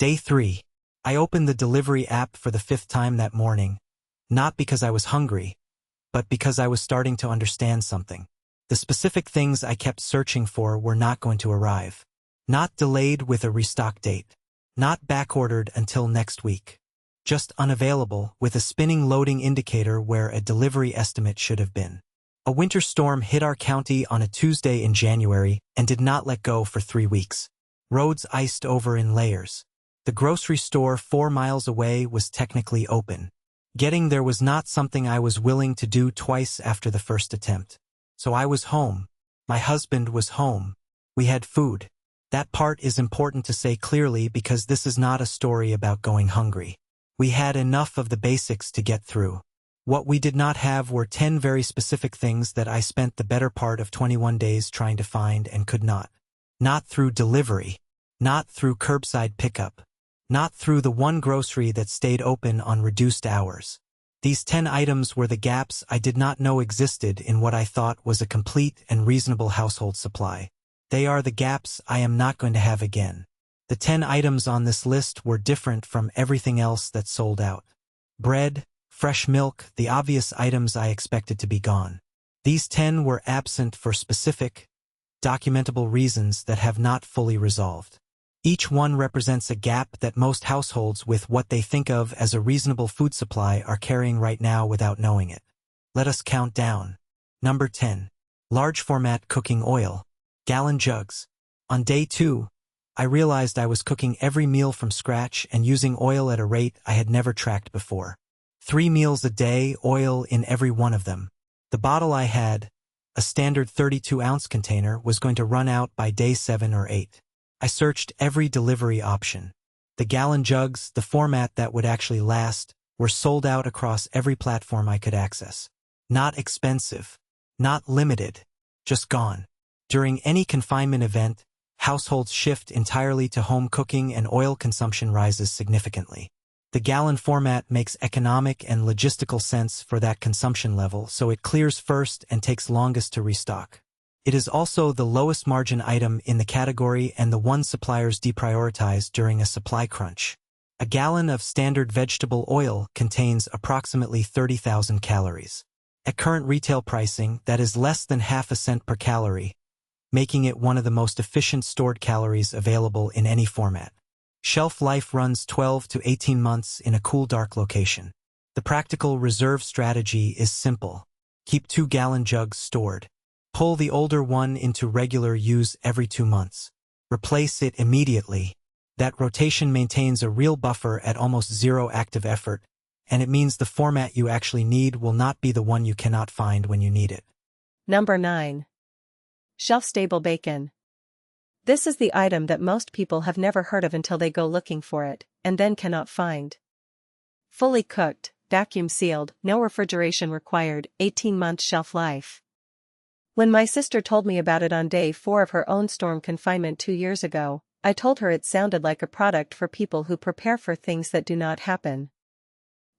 Day 3. I opened the delivery app for the 5th time that morning, not because I was hungry, but because I was starting to understand something. The specific things I kept searching for were not going to arrive. Not delayed with a restock date. Not backordered until next week. Just unavailable, with a spinning loading indicator where a delivery estimate should have been. A winter storm hit our county on a Tuesday in January and did not let go for 3 weeks. Roads iced over in layers. The grocery store 4 miles away was technically open. Getting there was not something I was willing to do twice after the first attempt. So I was home. My husband was home. We had food. That part is important to say clearly because this is not a story about going hungry. We had enough of the basics to get through. What we did not have were 10 very specific things that I spent the better part of 21 days trying to find and could not. Not through delivery. Not through curbside pickup. Not through the one grocery that stayed open on reduced hours. These 10 items were the gaps I did not know existed in what I thought was a complete and reasonable household supply. They are the gaps I am not going to have again. The 10 items on this list were different from everything else that sold out. Bread, fresh milk, the obvious items I expected to be gone. These 10 were absent for specific, documentable reasons that have not fully resolved. Each one represents a gap that most households with what they think of as a reasonable food supply are carrying right now without knowing it. Let us count down. Number 10. Large format cooking oil. Gallon jugs. On day 2, I realized I was cooking every meal from scratch and using oil at a rate I had never tracked before. 3 meals a day, oil in every one of them. The bottle I had, a standard 32-ounce container, was going to run out by day 7 or 8. I searched every delivery option. The gallon jugs, the format that would actually last, were sold out across every platform I could access. Not expensive. Not limited. Just gone. During any confinement event, households shift entirely to home cooking and oil consumption rises significantly. The gallon format makes economic and logistical sense for that consumption level, so it clears first and takes longest to restock. It is also the lowest margin item in the category and the one suppliers deprioritize during a supply crunch. A gallon of standard vegetable oil contains approximately 30,000 calories. At current retail pricing, that is less than half a cent per calorie, making it one of the most efficient stored calories available in any format. Shelf life runs 12 to 18 months in a cool, dark location. The practical reserve strategy is simple. Keep 2-gallon jugs stored. Pull the older one into regular use every 2 months. Replace it immediately. That rotation maintains a real buffer at almost zero active effort, and it means the format you actually need will not be the one you cannot find when you need it. Number 9. Shelf-stable bacon. This is the item that most people have never heard of until they go looking for it, and then cannot find. Fully cooked, vacuum-sealed, no refrigeration required, 18-month shelf life. When my sister told me about it on day 4 of her own storm confinement 2 years ago, I told her it sounded like a product for people who prepare for things that do not happen.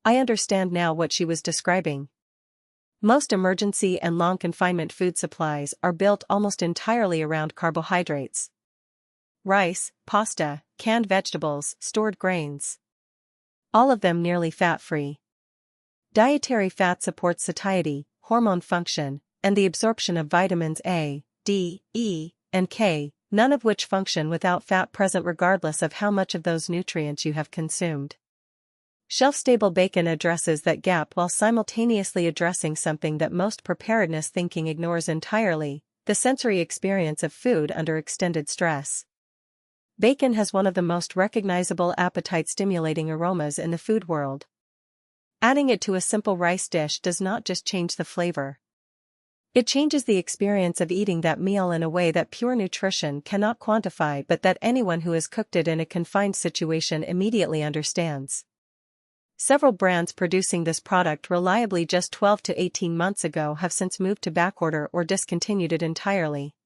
I understand now what she was describing. Most emergency and long confinement food supplies are built almost entirely around carbohydrates. Rice, pasta, canned vegetables, stored grains. All of them nearly fat-free. Dietary fat supports satiety, hormone function, and the absorption of vitamins A, D, E, and K, none of which function without fat present regardless of how much of those nutrients you have consumed. Shelf-stable bacon addresses that gap while simultaneously addressing something that most preparedness thinking ignores entirely, the sensory experience of food under extended stress. Bacon has one of the most recognizable appetite-stimulating aromas in the food world. Adding it to a simple rice dish does not just change the flavor. It changes the experience of eating that meal in a way that pure nutrition cannot quantify but that anyone who has cooked it in a confined situation immediately understands. Several brands producing this product reliably just 12 to 18 months ago have since moved to backorder or discontinued it entirely.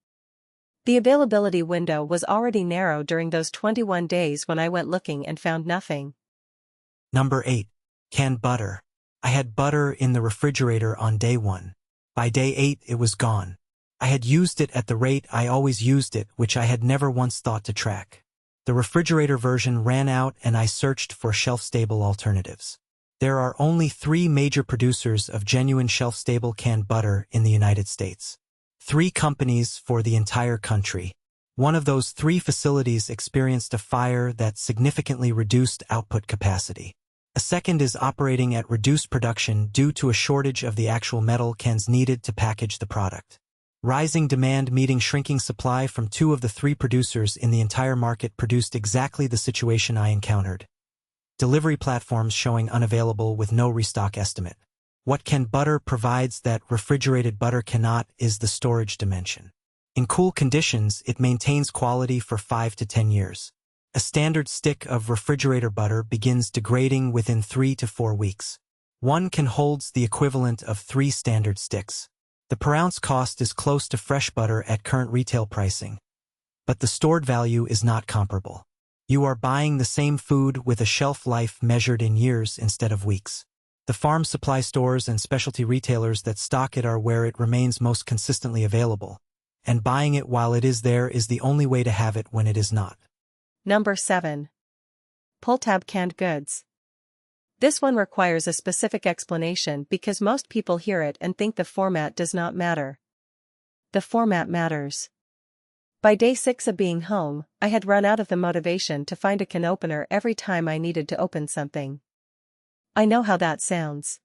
The availability window was already narrow during those 21 days when I went looking and found nothing. Number 8. Canned butter. I had butter in the refrigerator on day 1. By day 8 it was gone. I had used it at the rate I always used it, which I had never once thought to track. The refrigerator version ran out and I searched for shelf-stable alternatives. There are only 3 major producers of genuine shelf-stable canned butter in the United States. 3 companies for the entire country. One of those 3 facilities experienced a fire that significantly reduced output capacity. A second is operating at reduced production due to a shortage of the actual metal cans needed to package the product. Rising demand meeting shrinking supply from 2 of the 3 producers in the entire market produced exactly the situation I encountered. Delivery platforms showing unavailable with no restock estimate. What canned butter provides that refrigerated butter cannot is the storage dimension. In cool conditions, it maintains quality for 5 to 10 years. A standard stick of refrigerator butter begins degrading within 3 to 4 weeks. One can holds the equivalent of 3 standard sticks. The per ounce cost is close to fresh butter at current retail pricing, but the stored value is not comparable. You are buying the same food with a shelf life measured in years instead of weeks. The farm supply stores and specialty retailers that stock it are where it remains most consistently available, and buying it while it is there is the only way to have it when it is not. Number 7. Pull-tab canned goods. This one requires a specific explanation because most people hear it and think the format does not matter. The format matters. By day 6 of being home, I had run out of the motivation to find a can opener every time I needed to open something. I know how that sounds.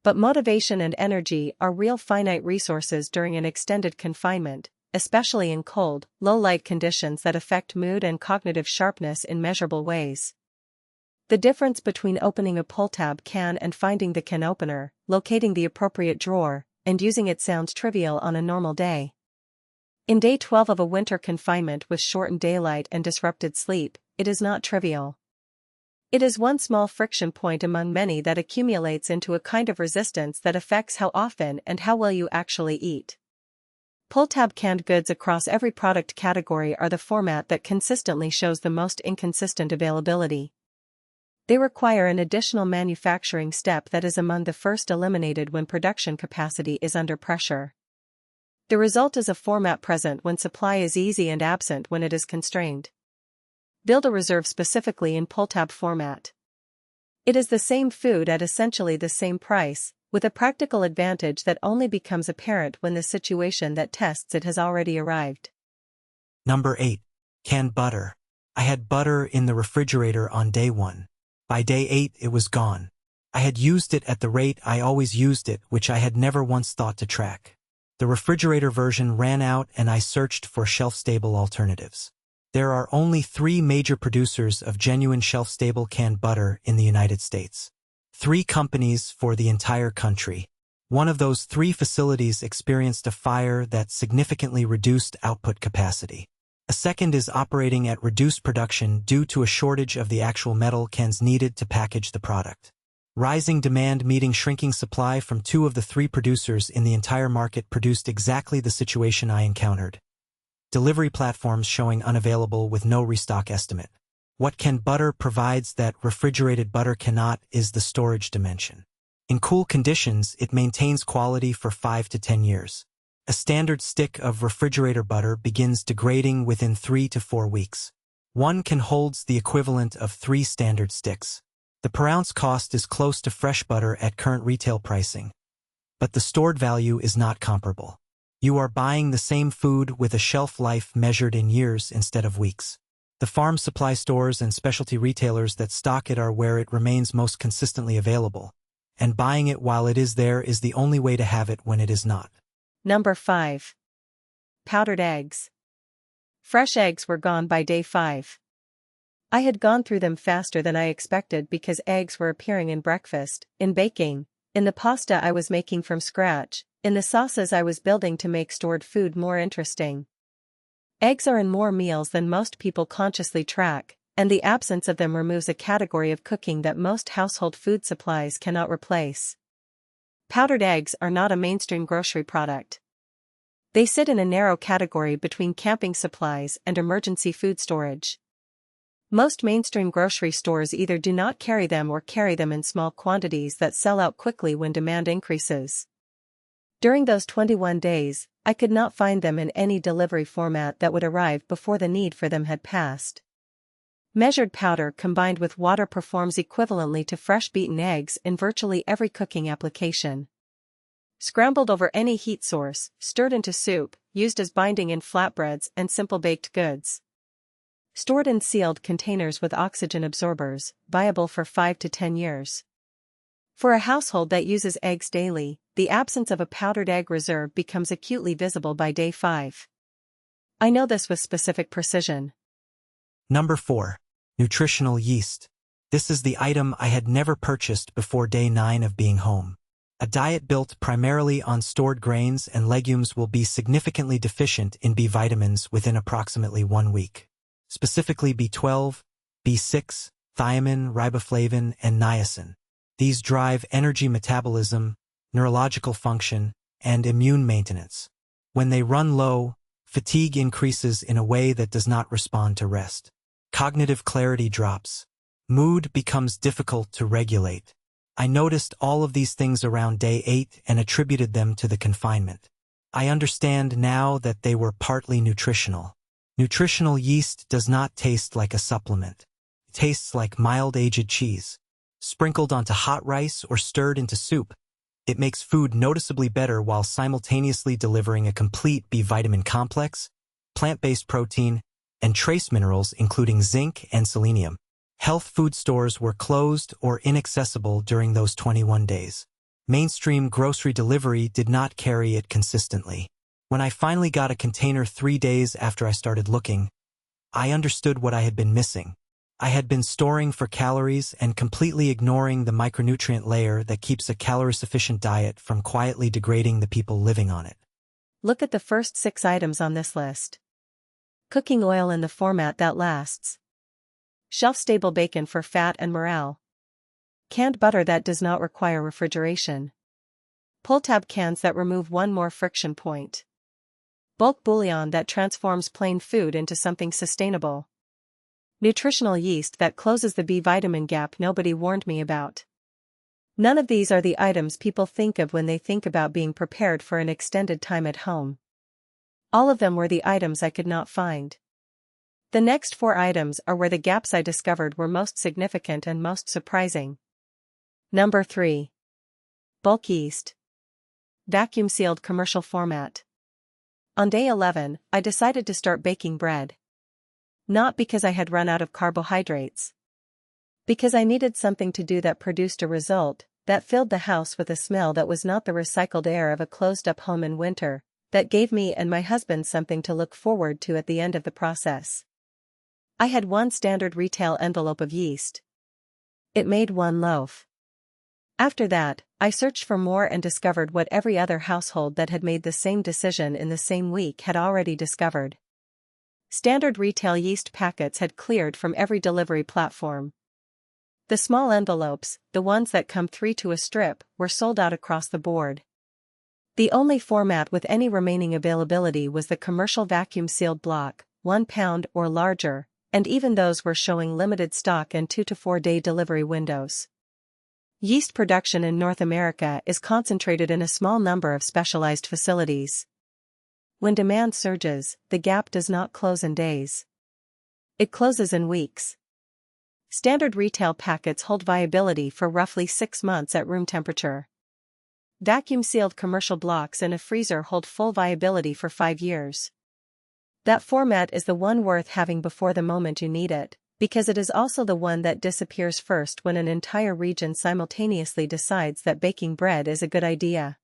But motivation and energy are real finite resources during an extended confinement, especially in cold, low-light conditions that affect mood and cognitive sharpness in measurable ways. The difference between opening a pull-tab can and finding the can opener, locating the appropriate drawer, and using it sounds trivial on a normal day. In day 12 of a winter confinement with shortened daylight and disrupted sleep, it is not trivial. It is one small friction point among many that accumulates into a kind of resistance that affects how often and how well you actually eat. Pull-tab canned goods across every product category are the format that consistently shows the most inconsistent availability. They require an additional manufacturing step that is among the first eliminated when production capacity is under pressure. The result is a format present when supply is easy and absent when it is constrained. Build a reserve specifically in pull-tab format. It is the same food at essentially the same price, with a practical advantage that only becomes apparent when the situation that tests it has already arrived. Number 8. Canned butter. I had butter in the refrigerator on day 1. By day 8 it was gone. I had used it at the rate I always used it, which I had never once thought to track. The refrigerator version ran out and I searched for shelf-stable alternatives. There are only 3 major producers of genuine shelf-stable canned butter in the United States. 3 companies for the entire country. One of those 3 facilities experienced a fire that significantly reduced output capacity. A second is operating at reduced production due to a shortage of the actual metal cans needed to package the product. Rising demand meeting shrinking supply from 2 of the 3 producers in the entire market produced exactly the situation I encountered. Delivery platforms showing unavailable with no restock estimate. What canned butter provides that refrigerated butter cannot is the storage dimension. In cool conditions, it maintains quality for 5 to 10 years. A standard stick of refrigerator butter begins degrading within 3 to 4 weeks. One can holds the equivalent of 3 standard sticks. The per ounce cost is close to fresh butter at current retail pricing, but the stored value is not comparable. You are buying the same food with a shelf life measured in years instead of weeks. The farm supply stores and specialty retailers that stock it are where it remains most consistently available, and buying it while it is there is the only way to have it when it is not. Number 5. Powdered eggs. Fresh eggs were gone by day 5. I had gone through them faster than I expected because eggs were appearing in breakfast, in baking, in the pasta I was making from scratch, in the sauces I was building to make stored food more interesting. Eggs are in more meals than most people consciously track, and the absence of them removes a category of cooking that most household food supplies cannot replace. Powdered eggs are not a mainstream grocery product. They sit in a narrow category between camping supplies and emergency food storage. Most mainstream grocery stores either do not carry them or carry them in small quantities that sell out quickly when demand increases. During those 21 days, I could not find them in any delivery format that would arrive before the need for them had passed. Measured powder combined with water performs equivalently to fresh beaten eggs in virtually every cooking application. Scrambled over any heat source, stirred into soup, used as binding in flatbreads and simple baked goods. Stored in sealed containers with oxygen absorbers, viable for 5 to 10 years. For a household that uses eggs daily, the absence of a powdered egg reserve becomes acutely visible by day 5. I know this with specific precision. Number 4. Nutritional yeast. This is the item I had never purchased before day 9 of being home. A diet built primarily on stored grains and legumes will be significantly deficient in B vitamins within approximately 1 week. Specifically B12, B6, thiamine, riboflavin, and niacin. These drive energy metabolism, neurological function, and immune maintenance. When they run low, fatigue increases in a way that does not respond to rest. Cognitive clarity drops. Mood becomes difficult to regulate. I noticed all of these things around day 8 and attributed them to the confinement. I understand now that they were partly nutritional. Nutritional yeast does not taste like a supplement. It tastes like mild aged cheese. Sprinkled onto hot rice or stirred into soup, it makes food noticeably better while simultaneously delivering a complete B vitamin complex, plant-based protein, and trace minerals including zinc and selenium. Health food stores were closed or inaccessible during those 21 days. Mainstream grocery delivery did not carry it consistently. When I finally got a container 3 days after I started looking, I understood what I had been missing. I had been storing for calories and completely ignoring the micronutrient layer that keeps a calorie-sufficient diet from quietly degrading the people living on it. Look at the first 6 items on this list. Cooking oil in the format that lasts. Shelf-stable bacon for fat and morale. Canned butter that does not require refrigeration. Pull-tab cans that remove one more friction point. Bulk bouillon that transforms plain food into something sustainable. Nutritional yeast that closes the B vitamin gap nobody warned me about. None of these are the items people think of when they think about being prepared for an extended time at home. All of them were the items I could not find. The next 4 items are where the gaps I discovered were most significant and most surprising. Number 3. Bulk yeast. Vacuum-sealed commercial format. On day 11, I decided to start baking bread. Not because I had run out of carbohydrates. Because I needed something to do that produced a result that filled the house with a smell that was not the recycled air of a closed-up home in winter, that gave me and my husband something to look forward to at the end of the process. I had 1 standard retail envelope of yeast. It made 1 loaf. After that, I searched for more and discovered what every other household that had made the same decision in the same week had already discovered. Standard retail yeast packets had cleared from every delivery platform. The small envelopes, the ones that come 3 to a strip, were sold out across the board. The only format with any remaining availability was the commercial vacuum-sealed block, 1 pound or larger, and even those were showing limited stock and 2 to 4 day delivery windows. Yeast production in North America is concentrated in a small number of specialized facilities. When demand surges, the gap does not close in days. It closes in weeks. Standard retail packets hold viability for roughly 6 months at room temperature. Vacuum-sealed commercial blocks in a freezer hold full viability for 5 years. That format is the one worth having before the moment you need it, because it is also the one that disappears first when an entire region simultaneously decides that baking bread is a good idea.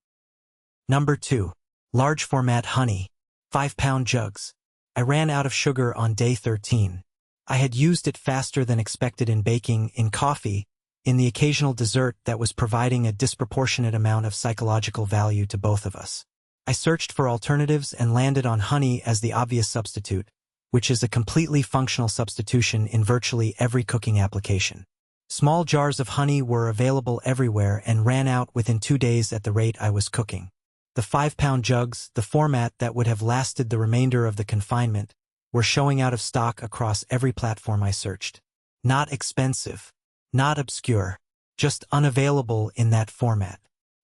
Number 2. Large format honey. 5-pound jugs. I ran out of sugar on day 13. I had used it faster than expected in baking, in coffee, in the occasional dessert that was providing a disproportionate amount of psychological value to both of us. I searched for alternatives and landed on honey as the obvious substitute, which is a completely functional substitution in virtually every cooking application. Small jars of honey were available everywhere and ran out within 2 days at the rate I was cooking. The 5-pound jugs, the format that would have lasted the remainder of the confinement, were showing out of stock across every platform I searched. Not expensive, not obscure, just unavailable in that format.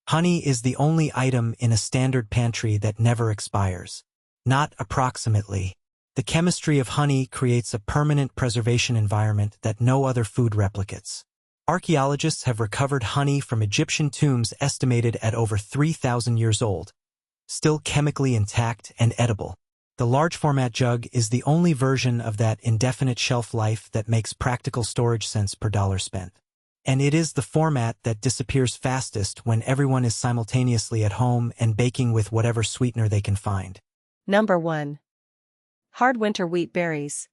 Honey is the only item in a standard pantry that never expires. Not approximately. The chemistry of honey creates a permanent preservation environment that no other food replicates. Archaeologists have recovered honey from Egyptian tombs estimated at over 3,000 years old, still chemically intact and edible. The large format jug is the only version of that indefinite shelf life that makes practical storage cents per dollar spent. And it is the format that disappears fastest when everyone is simultaneously at home and baking with whatever sweetener they can find. Number 1. Hard winter wheat berries.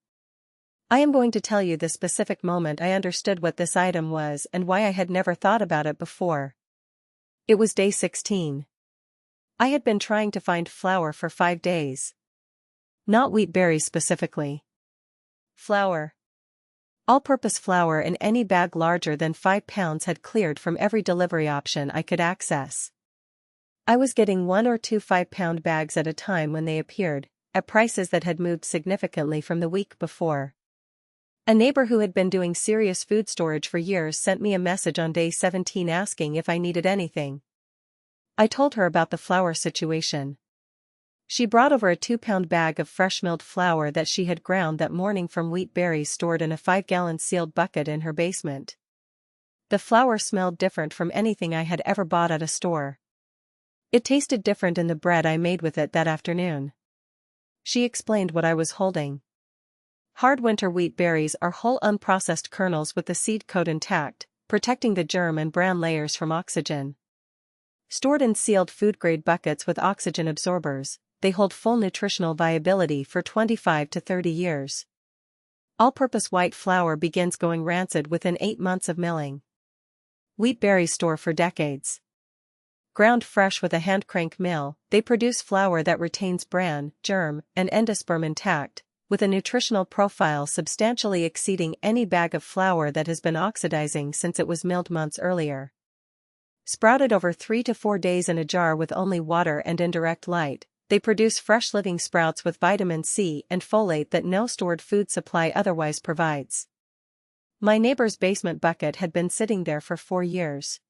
I am going to tell you the specific moment I understood what this item was and why I had never thought about it before. It was day 16. I had been trying to find flour for 5 days. Not wheat berries specifically. Flour. All-purpose flour in any bag larger than 5 pounds had cleared from every delivery option I could access. I was getting 1 or 2 5-pound bags at a time when they appeared, at prices that had moved significantly from the week before. A neighbor who had been doing serious food storage for years sent me a message on day 17 asking if I needed anything. I told her about the flour situation. She brought over a 2-pound bag of fresh milled flour that she had ground that morning from wheat berries stored in a 5-gallon sealed bucket in her basement. The flour smelled different from anything I had ever bought at a store. It tasted different in the bread I made with it that afternoon. She explained what I was holding. Hard winter wheat berries are whole unprocessed kernels with the seed coat intact, protecting the germ and bran layers from oxygen. Stored in sealed food-grade buckets with oxygen absorbers, they hold full nutritional viability for 25 to 30 years. All-purpose white flour begins going rancid within 8 months of milling. Wheat berries store for decades. Ground fresh with a hand-crank mill, they produce flour that retains bran, germ, and endosperm intact, with a nutritional profile substantially exceeding any bag of flour that has been oxidizing since it was milled months earlier. Sprouted over 3 to 4 days in a jar with only water and indirect light, they produce fresh living sprouts with vitamin C and folate that no stored food supply otherwise provides. My neighbor's basement bucket had been sitting there for 4 years.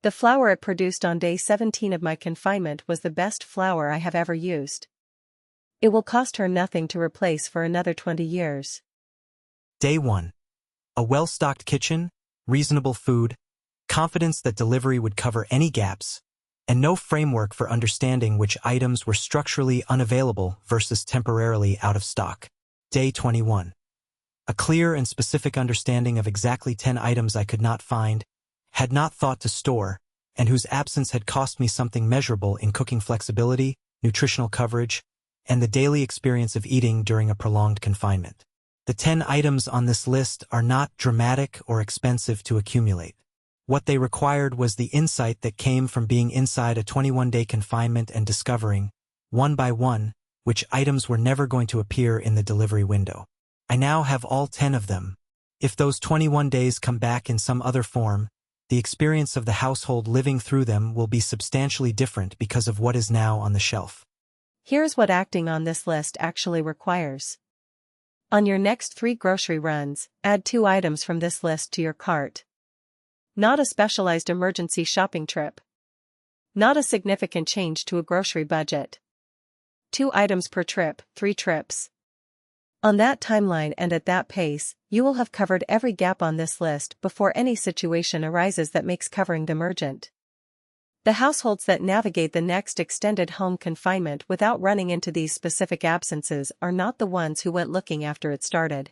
The flour it produced on day 17 of my confinement was the best flour I have ever used. It will cost her nothing to replace for another 20 years. Day 1. A well-stocked kitchen, reasonable food, confidence that delivery would cover any gaps, and no framework for understanding which items were structurally unavailable versus temporarily out of stock. Day 21. A clear and specific understanding of exactly 10 items I could not find, had not thought to store, and whose absence had cost me something measurable in cooking flexibility, nutritional coverage, and the daily experience of eating during a prolonged confinement. The 10 items on this list are not dramatic or expensive to accumulate. What they required was the insight that came from being inside a 21-day confinement and discovering, one by one, which items were never going to appear in the delivery window. I now have all 10 of them. If those 21 days come back in some other form, the experience of the household living through them will be substantially different because of what is now on the shelf. Here's what acting on this list actually requires. On your next 3 grocery runs, add 2 items from this list to your cart. Not a specialized emergency shopping trip. Not a significant change to a grocery budget. 2 items per trip, 3 trips. On that timeline and at that pace, you will have covered every gap on this list before any situation arises that makes covering them urgent. The households that navigate the next extended home confinement without running into these specific absences are not the ones who went looking after it started.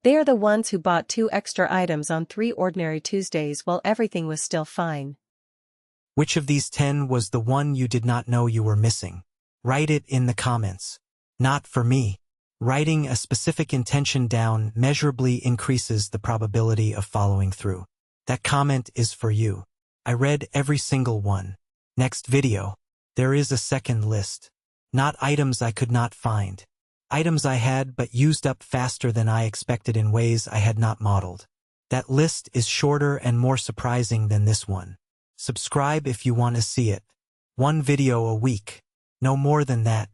They are the ones who bought 2 extra items on 3 ordinary Tuesdays while everything was still fine. Which of these 10 was the one you did not know you were missing? Write it in the comments. Not for me. Writing a specific intention down measurably increases the probability of following through. That comment is for you. I read every single one. Next video. There is a second list. Not items I could not find. Items I had but used up faster than I expected in ways I had not modeled. That list is shorter and more surprising than this one. Subscribe if you want to see it. 1 video a week. No more than that.